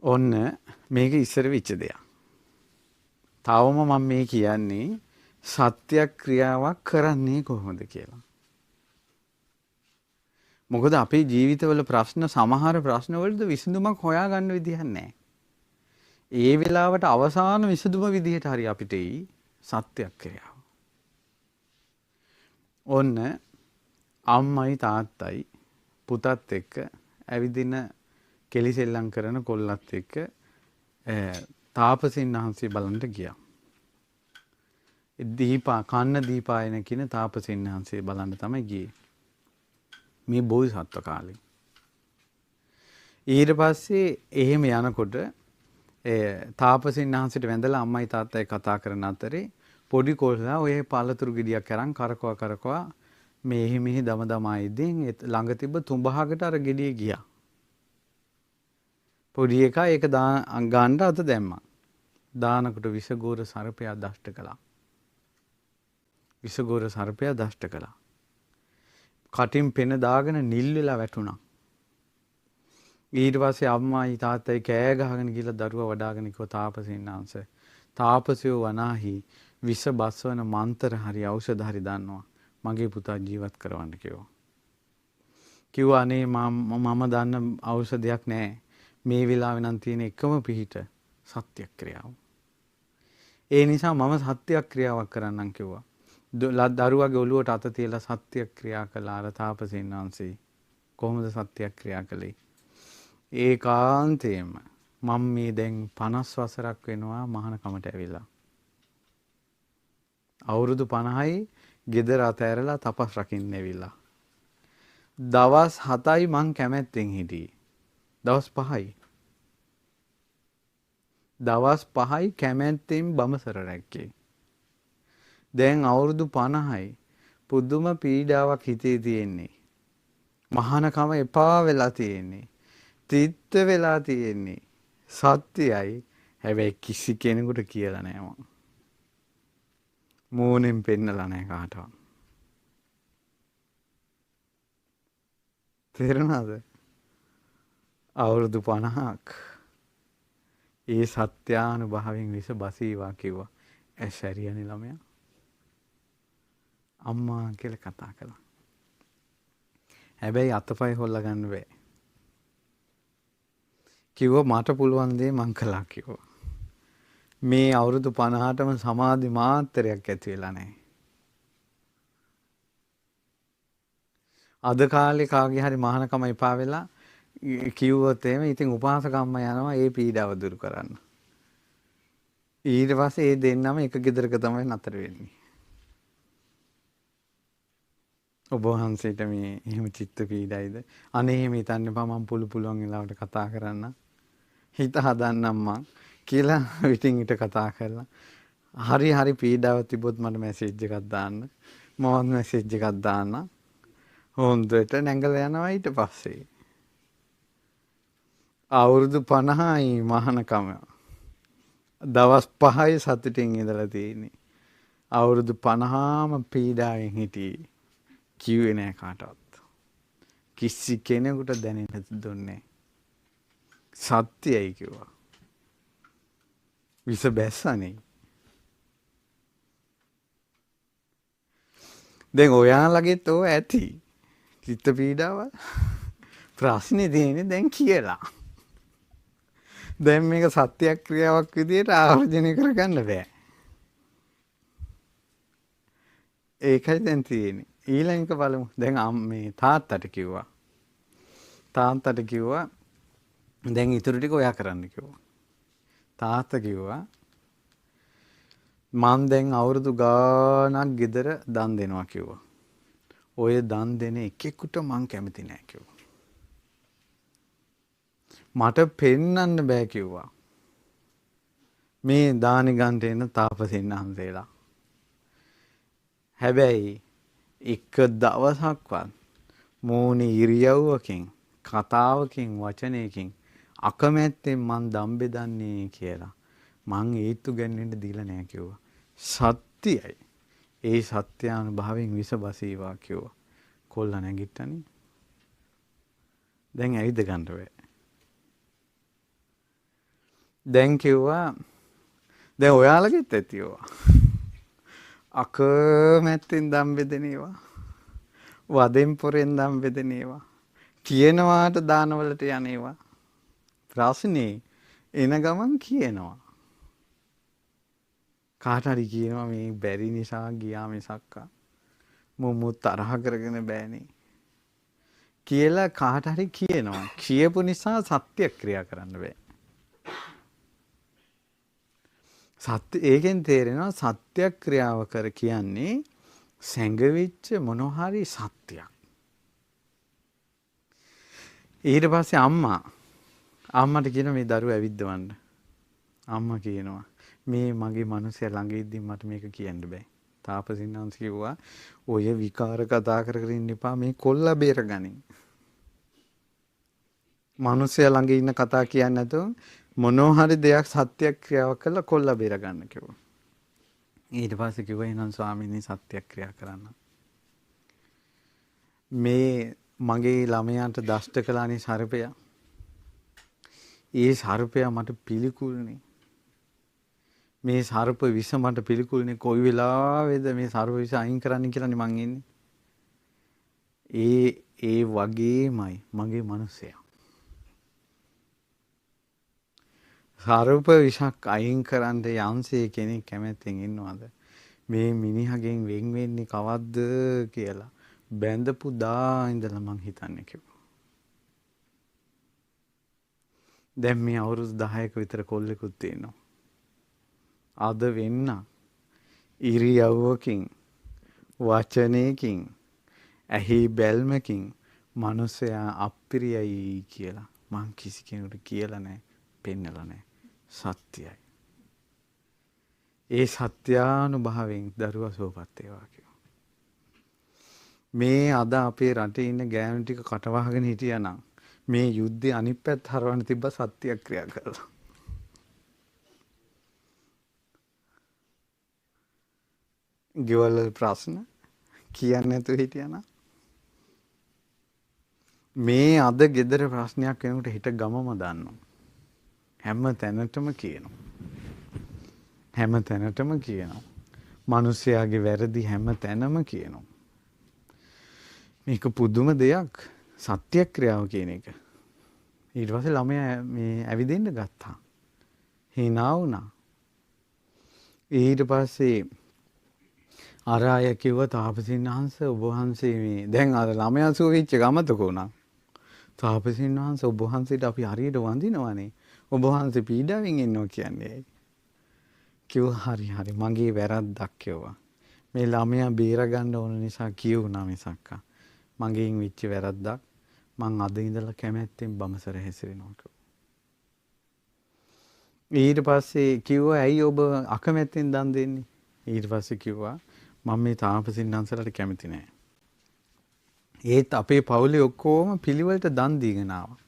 ඔන්න මේක ඉස්සර වෙච්ච දෙයක්. තවම මම මේ කියන්නේ සත්‍යක්‍රියාවක් කරන්නේ කොහොමද කියලා. මොකද අපේ ජීවිතවල ප්‍රශ්න සමහර ප්‍රශ්න වලට විසඳුමක් හොයාගන්න විදිහක් නැහැ. ඒ වෙලාවට අවසාන විසඳුම විදිහට හරි අපිට සත්‍යක්‍රියාව. ඔන්න අම්මයි තාත්තයි පුතත් එක්ක ඇවිදින කෙලිසෙල්ලම් කරන කොල්ලත් එක්ක තාපසින් වහන්සේ බලන්න ගියා. කන්න දීපායන කියන තාපසින් වහන්සේ බලන්න තමයි ගියේ. මේ බෝධිසත්ව කාලේ. ඊට පස්සේ එහෙම යනකොට තාපසින් වහන්සේට වැඳලා අම්මයි තාත්තයි කතා කරන අතරේ පොඩි කොල්ලා ඔය පළතුරු ගෙඩියක් අරන් කරකවා මෙහි මෙහි දම ඉදින් ළඟ තිබ්බ තුඹහකට අර ගෙඩිය ගියා. පොඩි එකා ඒක ගන්න අත දැම්මා. දානකොට විසගෝර සර්පයා දෂ්ට කළා. විසගෝර සර්පයා දෂ්ට කළා. කටින් පෙන දාගෙන නිල් වෙලා වැටුණා. ඊට පස්සේ අම්මායි තාත්තයි කෑ ගහගෙන ගිහලා දරුවා වඩාගෙන කිව්වා තාපසින් වහන්සේ තාපසයෝ වනාහි විස බස්වන මන්තර හරි ඖෂධ හරි දන්නවා. මගේ පුතා ජීවත් කරවන්න කිව්වා. කිව්වා අනේ මම දන්න ඖෂධයක් නැහැ. මේ වෙලාවේ නම් තියෙන එකම පිහිට සත්‍යක්‍රියාව. ඒ නිසා මම සත්‍යක්‍රියාවක් කරන්නම් කිව්වා. දරුවාගේ ඔළුවට අත තියලා සත්‍යක්‍රියා කළා අර තාපසීන් වහන්සේ. කොහොමද සත්‍යක්‍රියා කළේ? ඒකාන්තයෙන්ම මම මේ දැන් 50 වසරක් වෙනවා මහානකමට ඇවිල්ලා. අවුරුදු 50යි ගෙදර අතෑරලා තපස් රකින්න ඇවිල්ලා. දවස් 7යි මං කැමැත්තෙන් හිටියේ. දවස් 5යි. දවස් 5යි කැමැත්තෙන් බමසර රැක්කේ. දැන් අවුරුදු 50යි පුදුම පීඩාවක් හිතේ තියෙන්නේ. මහානකම එපා වෙලා තියෙන්නේ. තිත්ත වෙලා තියෙන්නේ. සත්‍යයි. හැබැයි කිසි කෙනෙකුට කියලා නෑ මම. මූණෙන් පෙන්නලා නෑ කාටවත්. තේරුණාද? අවුරුදු 50ක් ඒ සත්‍යානුභවයෙන් විස බසීවා කිව්වා. ඇසරියනේ ළමයා. අම්මා කියලා කතා කළා. හැබැයි අතපය හොල්ලා ගන්න බෑ. කිව්වා මට පුළුවන් දේ මං කළා කිව්වා. මේ අවුරුදු 50ටම සමාධි මාත්‍රයක් ඇති වෙලා නැහැ. අද කාලේ කාගේ හරි මහානකම එපා වෙලා කිව්වොත් එහෙම ඉතින් උපාසකම්ම යනවා ඒ පීඩාව දුරු කරන්න. ඊට පස්සේ ඒ දෙන්නම එක ගෙදරක තමයි නතර වෙන්නේ. ඔබ වහන්සේට මේ එහෙම චිත්ත පීඩයිද? අනේ එහෙම හිතන්න එපා මම පුළුවන් වෙලාවට කතා කරන්න. හිත හදන්නම් මං කියලා විටින් විට කතා කරලා හරි පීඩාව තිබොත් මට මැසේජ් එකක් දාන්න. මම මැසේජ් එකක් දාන්න. හොඳට නැංගලා යනවා ඊට පස්සේ. අවුරුදු 50යි මහානකම. දවස් 5යි සතුටින් ඉඳලා තියෙන්නේ. අවුරුදු 50ම පීඩාවෙන් හිටියේ. කිව්වේ නෑ කාටවත්. කිසි කෙනෙකුට දැනෙන්න දුන්නේ සත්‍යයි කිව්වා. විස බැස්සනේ. දැන් ඔයාලගෙත් ඕව ඇති. චිත්ත පීඩාවල්. ප්‍රශ්නේ තියෙන්නේ දැන් කියලා. දැන් මේක සත්‍යක්‍රියාවක් විදියට ආවර්ජනය කරගන්න බෑ. ඒකයි දැන් තියෙන්නේ. ඊළඟ බලමු. දැන් මේ තාත්තට කිව්වා. තාත්තට කිව්වා දැන් ඊටු ටික ඔයා කරන්න කිව්වා. තාත්තා කිව්වා මම දැන් අවුරුදු ගාණක් ගෙදර දන් දෙනවා කිව්වා. ඔය දන් දෙන එකෙකුට මං කැමති නෑ කිව්වා. මට පෙන්නන්න බෑ කිව්වා. මේ දානි ගන්ට එන තාපසින් වහන්සේලා. හැබැයි එක දවසක්වත් මූණේ ඉරියව්වකින් කතාවකින් වචනයකින් අකමැත්තෙන් මං දම් බෙදන්නේ කියලා මං ඒත්තු ගන්නට දීලා නෑ කිව්වා. සත්‍යයි. ඒ සත්‍යානුභවයෙන් විස බසීවා කිව්වා. කොල්ල නැගිට්ටනේ. දැන් ඇවිද ගන්න බෑ. දැන් කිව්වා දැන් ඔයාලගෙත් ඇති ඒවා. අකමැත්තෙන් දම් බෙදෙන ඒවා. වදෙන් පොරෙන් දම් බෙදෙන ඒවා. කියනවාට දානවලට යන ඒවා. ප්‍රශ්නේ එන ගමන් කියනවා. කාට හරි කියනවා මේ බැරි නිසා ගියා මිසක්කා. මුමුත් තරහ කරගෙන බෑනේ. කියලා කාට හරි කියනවා. කියපු නිසා සත්‍යක්‍රියා කරන්න බෑ. සත්‍ය ඒකෙන් තේරෙනවා සත්‍යක්‍රියාව කර කියන්නේ සැඟවිච්ච මොනවා හරි සත්‍යයක්. ඊට පස්සේ අම්මට කියන මේ දරුවා ඇවිද්දවන්න. අම්මා කියනවා මේ මගේ මනුස්සයා ළඟ ඉද්දි මට මේක කියන්න බෑ. තාපසින් වහන්සේ කිව්වා ඔය විකාර කතා කර කර ඉන්න එපා මේ කොල්ලා බේරගනින්. මනුස්සයා ළඟ ඉන්න කතා කියන්නේ නැතුව මොනවා හරි දෙයක් සත්‍යක්‍රියාවක් කරලා කොල්ලා බේරගන්න කිව්වා. ඊට පස්සේ කිව්වා එහෙනම් ස්වාමීනි සත්‍යක්‍රියා කරන්න. මේ මගේ ළමයාට දෂ්ට කළානේ සර්පයා. ඒ සර්පයා මට පිළිකුල්නේ. මේ සර්ප විස මට පිළිකුල්නේ කොයි වෙලාවේද මේ සර්ප විස අයින් කරන්න කියලානේ මං ඉන්නේ. ඒ වගේමයි මගේ මනුස්සයා. සර්ප විසක් අයින් කරන්න යම්සේ කෙනෙක් කැමැත්තෙන් ඉන්නවද? මේ මිනිහගෙන් වෙන් වෙන්නේ කවද්ද කියලා බැඳපු දා ඉඳලා මං හිතන්නේ කිව්වා. දැන් මේ අවුරුදු 10ක විතර කොල්ලෙකුත් තියෙනවා. අද වෙන්න ඉරියව්වකින් වචනයකින් ඇහි බැල්මකින් මනුස්සයා අප්‍රියයි කියලා මං කිසි කෙනෙකුට කියලා නැහැ, පෙන්නලා නැහැ. සත්‍යයි. ඒ සත්‍යානුභවයෙන් දරුවා සෝපත් වේවා කිව්වා. මේ අද අපේ රටේ ඉන්න ගෑනු ටික කටවහගෙන හිටියානම් මේ යුද්ධේ අනිත් පැත්ත හරවන්න තිබ්බ සත්‍යක්‍රියා කරලා. ගෙවල් වල ප්‍රශ්න කියන්නේ නැතුව හිටියානම් මේ අද ගෙදර ප්‍රශ්නයක් වෙනකොට හිට ගමම දන්නවා. හැම තැනටම කියනවා. හැම තැනටම කියනවා. මිනිස්යාගේ වැරදි හැම තැනම කියනවා. මේක පුදුම දෙයක් සත්‍යක්‍රියාව කියන එක. ඊට පස්සේ ළමයා මේ ඇවිදින්න ගත්තා. hina වුණා. ඊට පස්සේ අර අය කිව්වා තාපසින් වහන්සේ ඔබ වහන්සේ මේ දැන් අර ළමයා සුව වෙච්ච ගමතක වුණා. තාපසින් වහන්සේ ඔබ වහන්සේට අපි හරියට වඳිනවනේ. ඔබ වහන්සේ පීඩාවෙන් ඉන්නවා කියන්නේ. කිව්වා හරි මගේ වැරද්දක් කිව්වා. මේ ළමයා බේරගන්න ඕන නිසා කියුණා මිසක්කා. මගෙන් වෙච්ච වැරද්දක්. මං අද ඉඳලා කැමැත්තෙන් බමසර හැසිරෙනවා කිව්වා. ඊට පස්සේ කිව්වා ඇයි ඔබ අකමැත්තෙන් දන් දෙන්නේ? ඊට පස්සේ කිව්වා මම මේ තාපසින් වහන්සේලාට කැමති නෑ. ඒත් අපේ පවුලේ ඔක්කොම පිළිවෙලට දන් දීගෙන ආවා.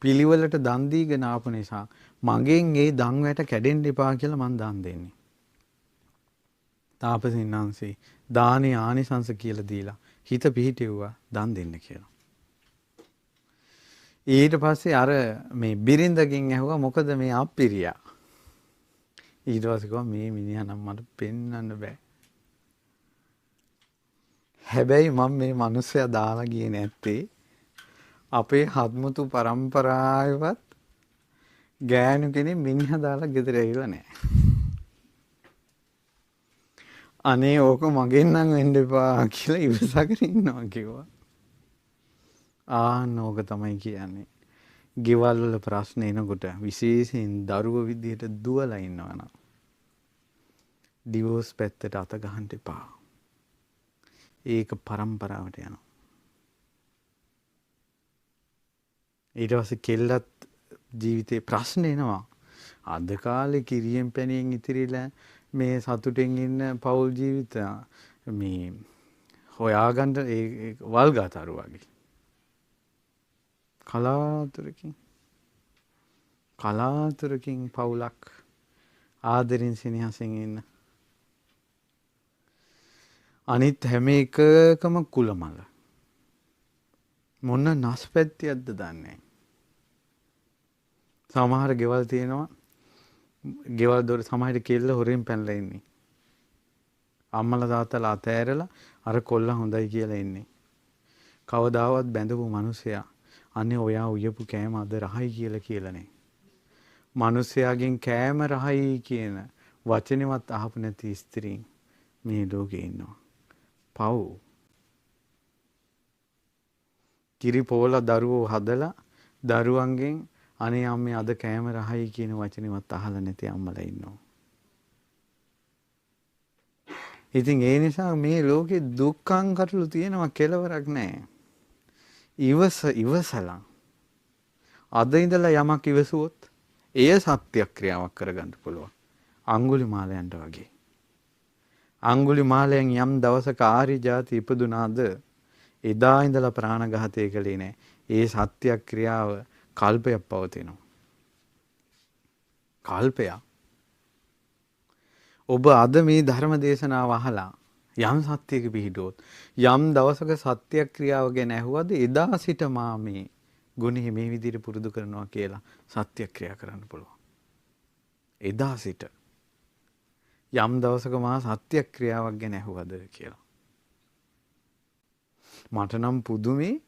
පිළිවෙලට දන් දීගෙන ආපු නිසා මගෙන් ඒ දන් වැට කැඩෙන්න එපා කියලා මං දන් දෙන්නේ. තාපසින් වහන්සේ දානේ ආනිසංස කියලා දීලා හිත පිහිටෙව්වා දන් දෙන්න කියලා. ඊට පස්සේ අර මේ බිරිඳගෙන් ඇහුවා මොකද මේ අප්පිරියා? ඊට පස්සේ කිව්වා මේ මිනිහා නම් මට පෙන්වන්න බෑ. හැබැයි මම මේ මිනිස්සයා දාලා ගියේ නැත්තේ අපේ හත්මුතු පරම්පරාවේවත් ගෑනු කෙනෙක් මිනිහා දාලා ගෙදර ඇවිල්ලා නැහැ. අනේ ඕක මගෙන් නම් වෙන්න එපා කියලා ඉවසගෙන ඉන්නවා කිව්වා. ඕක තමයි කියන්නේ. ගෙවල් වල ප්‍රශ්න එනකොට විශේෂයෙන් දරුවෝ විදිහට දුවලා ඉන්නවා නම් ඩිවෝස් පැත්තට අත ගහන්න එපා. ඒක පරම්පරාවට යනවා. ඊට පස්සේ කෙල්ලත් ජීවිතේ ප්‍රශ්න එනවා. අද කාලේ කිරියෙන් පැණියෙන් ඉතිරිලා මේ සතුටෙන් ඉන්න පෞල් ජීවිත මේ හොයාගන්න ඒ වල්ගාතරු වගේ. කලාතුරකින් පවුලක් ආදරෙන් සෙනෙහසින් ඉන්න. අනිත් හැම එකකම කුලමල. මොන නස්පැත්තියක්ද දන්නේ. සමහර ගෙවල් තියෙනවා. ගෙවල් දොර සමහර කෙල්ල හොරෙන් පැනලා ඉන්නේ. අම්මලා තාත්තලා අතෑරලා අර කොල්ලා හොඳයි කියලා ඉන්නේ. කවදාවත් බැඳපු මිනිසයා අනේ ඔයා උයපු කෑම අද රහයි කියලා නේ. මිනිසයාගෙන් කෑම රහයි කියන වචනෙවත් අහපු නැති ස්ත්‍රීන් මේ ලෝකේ ඉන්නවා. පව්. කිරි පොවලා දරුවෝ හදලා දරුවන්ගෙන් අනේ අම්මේ අද කෑම රහයි කියන වචනෙවත් අහලා නැති අම්මලා ඉන්නවා. ඉතින් ඒ නිසා මේ ලෝකේ දුක්ඛං කටළු තියෙනවා කෙලවරක් නැහැ. ඉවසලා අද ඉඳලා යමක් ඉවසුවොත් එය සත්‍යක්‍රියාවක් කරගන්න පුළුවන්. අඟුලිමාලයන්ට වගේ. අඟුලිමාලයන් යම් දවසක ආර්ය ජාති ඉපදුනාද එදා ඉඳලා ප්‍රාණඝාතය කළේ නැහැ. ඒ සත්‍යක්‍රියාව කල්පයක් පවතිනවා. කල්පයක්. ඔබ අද මේ ධර්ම දේශනාව අහලා යම් සත්‍යයක පිහිටුවොත් යම් දවසක සත්‍යක්‍රියාව ගැන ඇහුවද එදා සිට මා මේ ගුණෙහි මේ විදිහට පුරුදු කරනවා කියලා සත්‍යක්‍රියා කරන්න පුළුවන්. එදා සිට යම් දවසක මා සත්‍යක්‍රියාවක් ගැන ඇහුවද කියලා. මට නම් පුදුමේ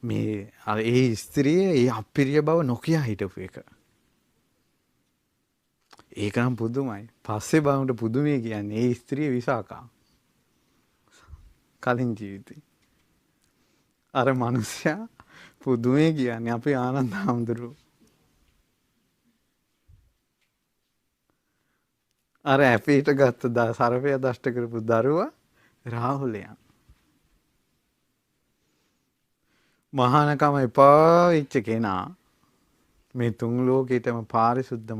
මේ අර ඒ ස්ත්‍රිය ඒ අප්‍රිය බව නොකිය හිටපු එක. ඒක නම් පුදුමයි. පස්සේ බලනකොට පුදුමේ කියන්නේ ඒ ස්ත්‍රිය විසාකා. කලින් ජීවිතේ. අර මිනිසයා පුදුමේ කියන්නේ අපේ ආනන්ද හාමුදුරුවෝ. අර ඇපේට ගත්ත සර්පය දෂ්ට කරපු දරුවා රාහුලයා. මහානකම එපා වෙච්ච කෙනා මේ තුන් ලෝකෙටම පාරිශුද්ධ